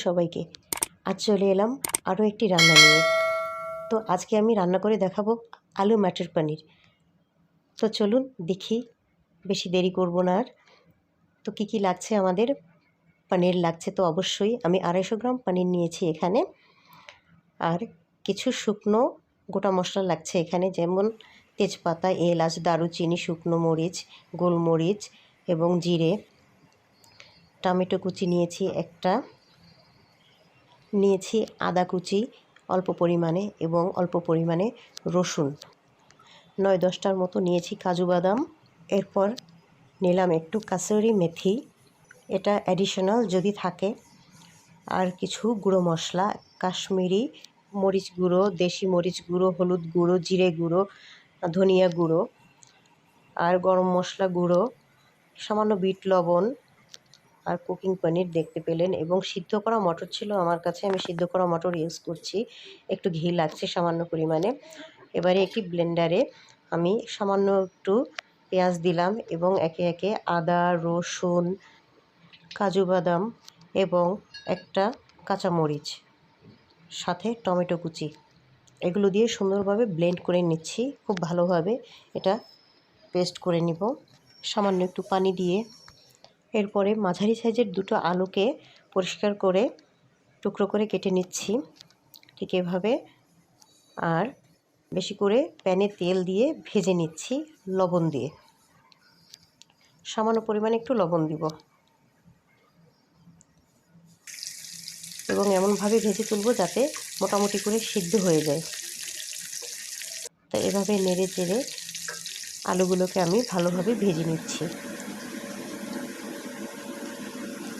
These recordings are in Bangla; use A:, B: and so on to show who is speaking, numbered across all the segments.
A: সবাইকে আজ চলে এলাম আরও একটি রান্না নিয়ে। তো আজকে আমি রান্না করে দেখাবো আলু মটর পনির। তো চলুন দেখি, বেশি দেরি করব না আর। তো কী লাগছে আমাদের? পনির লাগছে তো অবশ্যই। আমি 250 গ্রাম পনির নিয়েছি এখানে। আর কিছু শুকনো গোটা মশলা লাগছে এখানে, যেমন তেজপাতা, এলাচ, দারুচিনি, শুকনো মরিচ, গোলমরিচ এবং জিরে। টমেটো কুচি নিয়েছি একটা, নিয়েছি আদা কুচি অল্প পরিমাণে এবং অল্প পরিমাণে রসুন। 9-10টার মতো নিয়েছি কাজু বাদাম। এরপর নিলাম একটু কাসুরি মেথি, এটা অ্যাডিশনাল যদি থাকে। আর কিছু গুঁড়ো মশলা, কাশ্মীরি মরিচ গুঁড়ো, দেশি মরিচ গুঁড়ো, হলুদ গুঁড়ো, জিরে গুঁড়ো, ধনিয়া গুঁড়ো আর গরম মশলা গুঁড়ো, সামান্য বিট লবণ আর কুকিং পনির দেখতে পেলেন। এবং সিদ্ধ করা মটর ছিল আমার কাছে, আমি সিদ্ধ করা মটর ইউজ করছি। একটু ঘি লাগছে সামান্য পরিমাণে। এবারে একটি ব্লেন্ডারে আমি সামান্য একটু পেঁয়াজ দিলাম এবং একে একে আদা, রসুন, কাজু বাদাম এবং একটা কাঁচামরিচ, সাথে টমেটো কুচি, এগুলো দিয়ে সুন্দরভাবে ব্লেন্ড করে নিচ্ছি। খুব ভালোভাবে এটা পেস্ট করে নিব সামান্য একটু পানি দিয়ে। এরপরে মাঝারি সাইজের 2টো আলুকে পরিষ্কার করে টুকরো করে কেটে নিচ্ছি ঠিক এভাবে। আর বেশি করে প্যানে তেল দিয়ে ভেজে নিচ্ছি লবণ দিয়ে। সামান্য পরিমাণে একটু লবণ দিব এবং এমনভাবে ভেজে তুলব যাতে মোটামুটি করে সিদ্ধ হয়ে যায়। তো এভাবে নেড়ে চেড়ে আলুগুলোকে আমি ভালোভাবে ভেজে নিচ্ছি।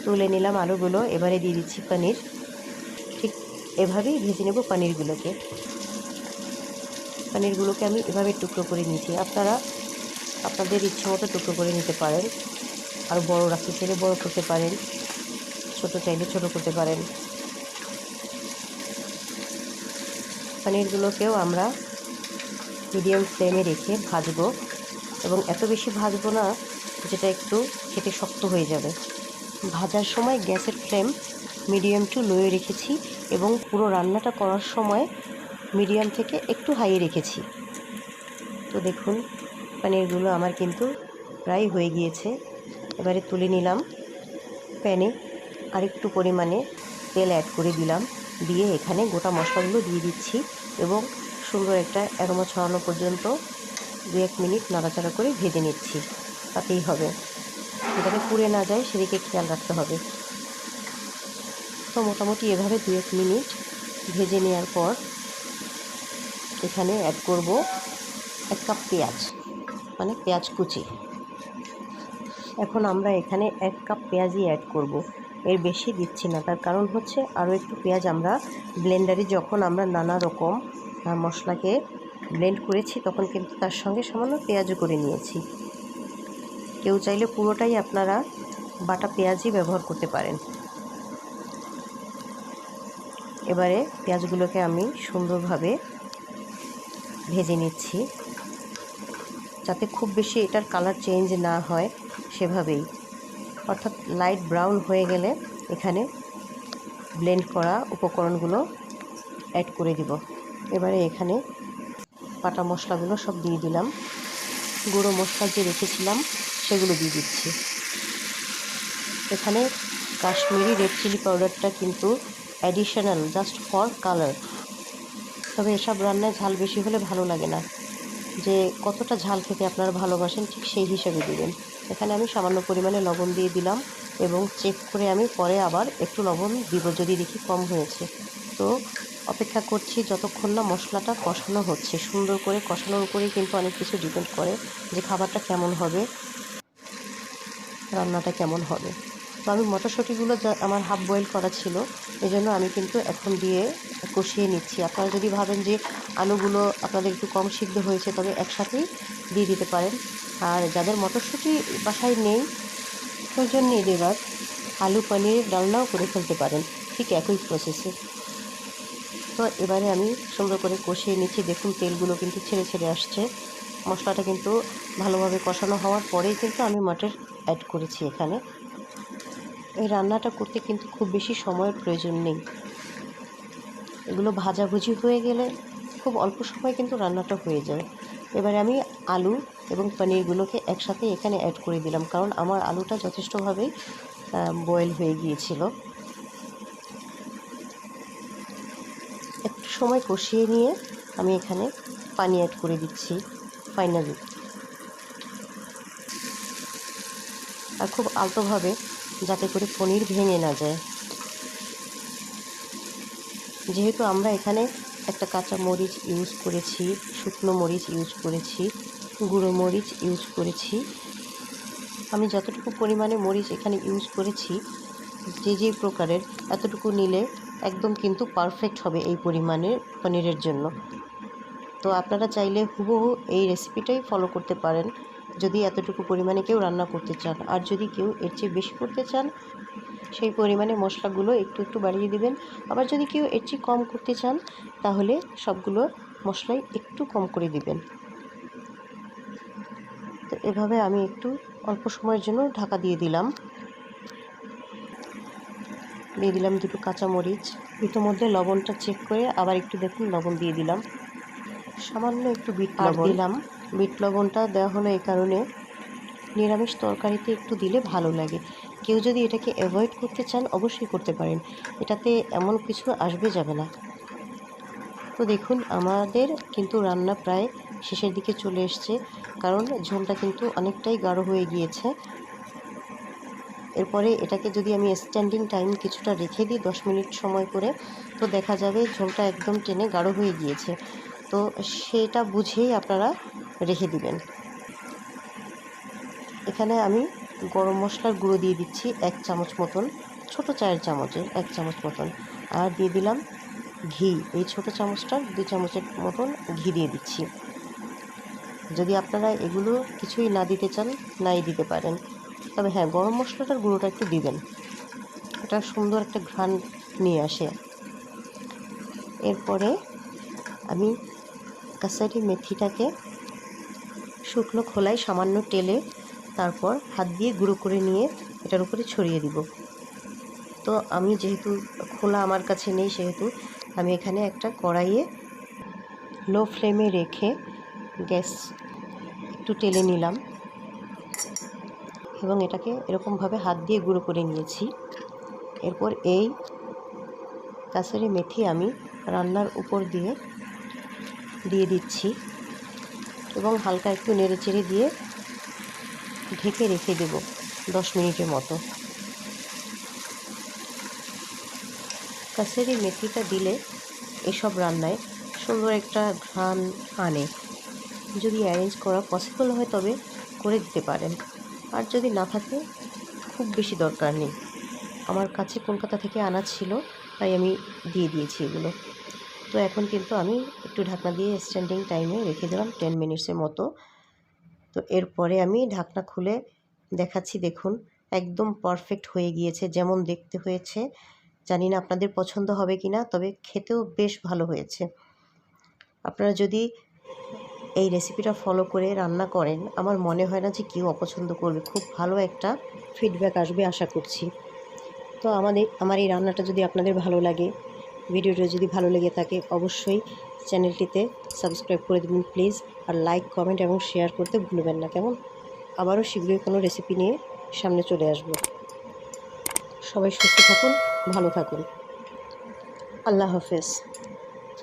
A: তুলে নিলাম আলুগুলো, এবারে দিয়ে দিচ্ছি পনির। ঠিক এভাবেই ভেজে নেব পনিরগুলোকে। পনিরগুলোকে আমি এভাবে টুকরো করে নিয়েছি, আপনারা আপনাদের ইচ্ছে মতো টুকরো করে নিতে পারেন। আর বড় রাখতে চাইলে বড় করতে পারেন, ছোট চাইলে ছোট করতে পারেন। পনিরগুলোকেও আমরা মিডিয়াম ফ্লেমে রেখে ভাজবো, এবং এত বেশি ভাজবো না যেটা একটু খেতে শক্ত হয়ে যাবে। ভাজার সময় গ্যাসের ফ্লেম মিডিয়াম টু লোয়ে রেখেছি এবং পুরো রান্নাটা করার সময় মিডিয়াম থেকে একটু হাইয়ে রেখেছি। তো দেখুন পনিরগুলো আমার কিন্তু প্রায় হয়ে গিয়েছে। এবারে তুলে নিলাম। প্যানে আরেকটু পরিমাণে তেল অ্যাড করে দিলাম, দিয়ে এখানে গোটা মশলাগুলো দিয়ে দিচ্ছি এবং সুন্দর একটা অ্যারোমা ছড়ানো পর্যন্ত 2-1 মিনিট নাড়াচাড়া করে ভেজে নিচ্ছি। তাতেই হবে, যাতে পুড়ে না যায় সেদিকে খেয়াল রাখতে হবে। তো মোটামুটি এভাবে 2-1 মিনিট ভেজে নেওয়ার পর এখানে অ্যাড করব 1 কাপ পেঁয়াজ, মানে পেঁয়াজ কুচি। এখন আমরা এখানে 1 কাপ পেঁয়াজই অ্যাড করব, এর বেশি দিচ্ছি না। তার কারণ হচ্ছে আরও একটু পেঁয়াজ আমরা ব্লেন্ডারে যখন আমরা নানা রকম মশলাকে ব্লেন্ড করেছি তখন কিন্তু তার সঙ্গে সামান্য পেঁয়াজও করে নিয়েছি। কেউ চাইলে পুরোটাই আপনারা বাটা পেঁয়াজই ব্যবহার করতে পারেন। এবারে পেঁয়াজগুলোকে আমি সুন্দরভাবে ভেজে নিচ্ছি, যাতে খুব বেশি এটার কালার চেঞ্জ না হয় সেভাবেই। অর্থাৎ লাইট ব্রাউন হয়ে গেলে এখানে ব্লেন্ড করা উপকরণগুলো অ্যাড করে দিব। এবারে এখানে বাটা মশলাগুলো সব দিয়ে দিলাম, গুঁড়ো মশলা যে রেখেছিলাম সেগুলো দিয়ে দিচ্ছি। এখানে কাশ্মীরি রেড চিলি পাউডারটা কিন্তু অ্যাডিশনাল, জাস্ট ফর কালার। তবে এসব রান্নায় ঝাল বেশি হলে ভালো লাগে না। যে কতটা ঝাল খেতে আপনারা ভালোবাসেন ঠিক সেই হিসাবে দিবেন। এখানে আমি সামান্য পরিমাণে লবণ দিয়ে দিলাম এবং চেক করে আমি পরে আবার একটু লবণ দিব যদি দেখি কম হয়েছে। তো অপেক্ষা করছি যতক্ষণ না মশলাটা কষানো হচ্ছে। সুন্দর করে কষানোর উপরেই কিন্তু অনেক কিছু ডিপেন্ড করে যে খাবারটা কেমন হবে, রান্নাটা কেমন হবে। তো আমি মটরশুঁটিগুলো আমার হাফ বয়েল করা ছিল, এজন্য আমি কিন্তু এখন দিয়ে কষিয়ে নিচ্ছি। আপনারা যদি ভাবেন যে আলুগুলো আপনাদের একটু কম সিদ্ধ হয়েছে তবে একসাথেই দিয়ে দিতে পারেন। আর যাদের মটরশুঁটি বাসায় নেই প্রয়োজন নেই দেবার, আলু পনির ডালনাও করে ফেলতে পারেন ঠিক একই প্রসেসে। তো এবারে আমি সুন্দর করে কষিয়ে নিচ্ছি। দেখুন তেলগুলো কিন্তু ছেড়ে ছেড়ে আসছে। মশলাটা কিন্তু ভালোভাবে কষানো হওয়ার পরেই কিন্তু আমি মটর অ্যাড করেছি এখানে। এই রান্নাটা করতে কিন্তু খুব বেশি সময়ের প্রয়োজন নেই। এগুলো ভাজাভুজি হয়ে গেলে খুব অল্প সময় কিন্তু রান্নাটা হয়ে যায়। এবারে আমি আলু এবং পনিরগুলোকে একসাথে এখানে অ্যাড করে দিলাম, কারণ আমার আলুটা যথেষ্টভাবেই বয়েল হয়ে গিয়েছিল। একটু সময় কষিয়ে নিয়ে আমি এখানে পানি অ্যাড করে দিচ্ছি ফাইনালি, আর খুব আলতোভাবে, যাতে করে পনির ভেঙে না যায়। যেহেতু আমরা এখানে একটা কাঁচা মরিচ ইউজ করেছি, শুকনো মরিচ ইউজ করেছি, গুঁড়ো মরিচ ইউজ করেছি, আমি যতটুকু পরিমাণে মরিচ এখানে ইউজ করেছি, যে প্রকারের, এতটুকু নিলে একদম কিন্তু পারফেক্ট হবে এই পরিমাণের পনিরের জন্য। তো আপনারা চাইলে হুবহু এই রেসিপিটাই ফলো করতে পারেন যদি এতটুকু পরিমাণে কেউ রান্না করতে চান। আর যদি কেউ এর চেয়ে বেশি করতে চান, সেই পরিমাণে মশলাগুলো একটু একটু বাড়িয়ে দিবেন। আবার যদি কেউ এর চেয়ে কম করতে চান, তাহলে সবগুলো মশলাই একটু কম করে দিবেন। তো এভাবে আমি একটু অল্প সময়ের জন্য ঢাকা দিয়ে দিলাম। দুটো কাঁচামরিচ, ইতিমধ্যে লবণটা চেক করে আবার একটু দেখুন লবণ দিয়ে দিলাম। সামান্য একটু বিট লবণ দিলাম। বিট লবণটা দেওয়া হলো এই কারণে, নিরামিষ তরকারিতে একটু দিলে ভালো লাগে। কেউ যদি এটাকে অ্যাভয়েড করতে চান, অবশ্যই করতে পারেন, এটাতে এমন কিছু আসবে যাবে না। তো দেখুন আমাদের কিন্তু রান্না প্রায় শেষের দিকে চলে এসছে, কারণ ঝোলটা কিন্তু অনেকটাই গাঢ় হয়ে গিয়েছে। এরপরে এটাকে যদি আমি স্ট্যান্ডিং টাইম কিছুটা রেখে দিই 10 মিনিট সময় করে, তো দেখা যাবে ঝোলটা একদম টেনে গাঢ় হয়ে গিয়েছে। তো সেটা বুঝেই আপনারা রেখে দিবেন। এখানে আমি গরম মশলার গুঁড়ো দিয়ে দিচ্ছি 1 চামচ মতন, ছোটো চায়ের চামচের 1 চামচ মতন, আর দিয়ে দিলাম ঘি। এই ছোটো চামচটার 2 চামচের মতন ঘি দিয়ে দিচ্ছি। যদি আপনারা এগুলো কিছুই না দিতে চান, নাই দিতে পারেন, তবে হ্যাঁ, গরম মশলাটার গুঁড়োটা একটু দিবেন, এটা সুন্দর একটা ঘ্রাণ নিয়ে আসে। এরপরে আমি কাসুরি মেথিটাকে শুকনো খোলায় সামান্য তেলে তারপর হাত দিয়ে গুঁড়ো করে নিয়ে এটার উপরে ছড়িয়ে দিব। তো আমি যেহেতু খোলা আমার কাছে নেই, সেহেতু আমি এখানে একটা কড়াইয়ে লো ফ্লেমে রেখে গ্যাস একটু টেলে নিলাম এবং এটাকে এরকমভাবে হাত দিয়ে গুঁড়ো করে নিয়েছি। এরপর এই কাসুরি মেথি আমি রান্নার উপর দিয়ে দিচ্ছি এবং হালকা একটু নেড়েচেড়ে দিয়ে ঢেকে রেখে দেব 10 মিনিটের মতো। কাসুরি মেথিটা দিলে এসব রান্নায় সুন্দর একটা ঘ্রাণ আনে। যদি অ্যারেঞ্জ করা পসিবল হয় তবে করে দিতে পারেন, আর যদি না থাকে খুব বেশি দরকার নেই। আমার কাছে কলকাতা থেকে আনা ছিল, তাই আমি দিয়ে দিয়েছি এগুলো। তো এখন কিন্তু আমি একটু ঢাকনা দিয়ে স্ট্যান্ডিং টাইমে রেখে দিলাম 10 মিনিটসের মতো। তো এরপরে আমি ঢাকনা খুলে দেখাচ্ছি, দেখুন একদম পারফেক্ট হয়ে গিয়েছে। যেমন দেখতে হয়েছে, জানি না আপনাদের পছন্দ হবে কি না, তবে খেতেও বেশ ভালো হয়েছে। আপনারা যদি এই রেসিপিটা ফলো করে রান্না করেন, আমার মনে হয় না যে কেউ অপছন্দ করবে। খুব ভালো একটা ফিডব্যাক আসবে আশা করছি। তো আমার এই রান্নাটা যদি আপনাদের ভালো লাগে, ভিডিওটা যদি ভালো লেগে থাকে, অবশ্যই চ্যানেলটিতে সাবস্ক্রাইব করে দেবেন প্লিজ। আর লাইক, কমেন্ট এবং শেয়ার করতে ভুলবেন না, কেমন? আবারও শীঘ্রই কোনো রেসিপি নিয়ে সামনে চলে আসবো। সবাই সুস্থ থাকুন, ভালো থাকুন। আল্লাহ হাফেজ।